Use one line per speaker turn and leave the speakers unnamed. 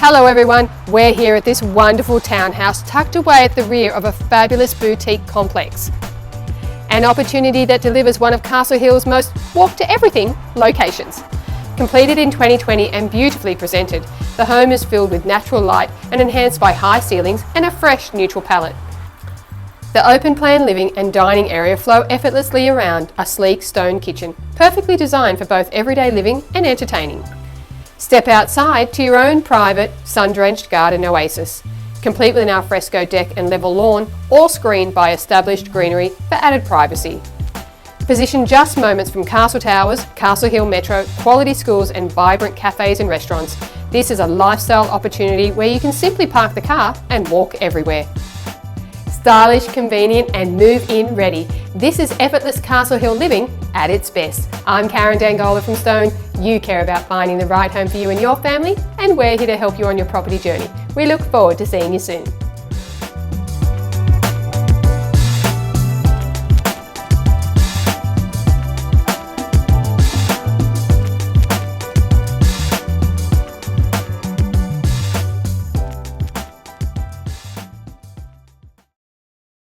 Hello everyone, we're here at this wonderful townhouse tucked away at the rear of a fabulous boutique complex. An opportunity that delivers one of Castle Hill's most walk-to-everything locations. Completed in 2020 and beautifully presented, the home is filled with natural light and enhanced by high ceilings and a fresh neutral palette. The open-plan living and dining area flow effortlessly around a sleek stone kitchen, perfectly designed for both everyday living and entertaining. Step outside to your own private, sun-drenched garden oasis, complete with an alfresco deck and level lawn, all screened by established greenery for added privacy. Positioned just moments from Castle Towers, Castle Hill Metro, quality schools and vibrant cafes and restaurants, this is a lifestyle opportunity where you can simply park the car and walk everywhere. Stylish, convenient and move-in ready. This is effortless Castle Hill living at its best. I'm Karen Dangola from Stone. You care about finding the right home for you and your family, and we're here to help you on your property journey. We look forward to seeing you soon.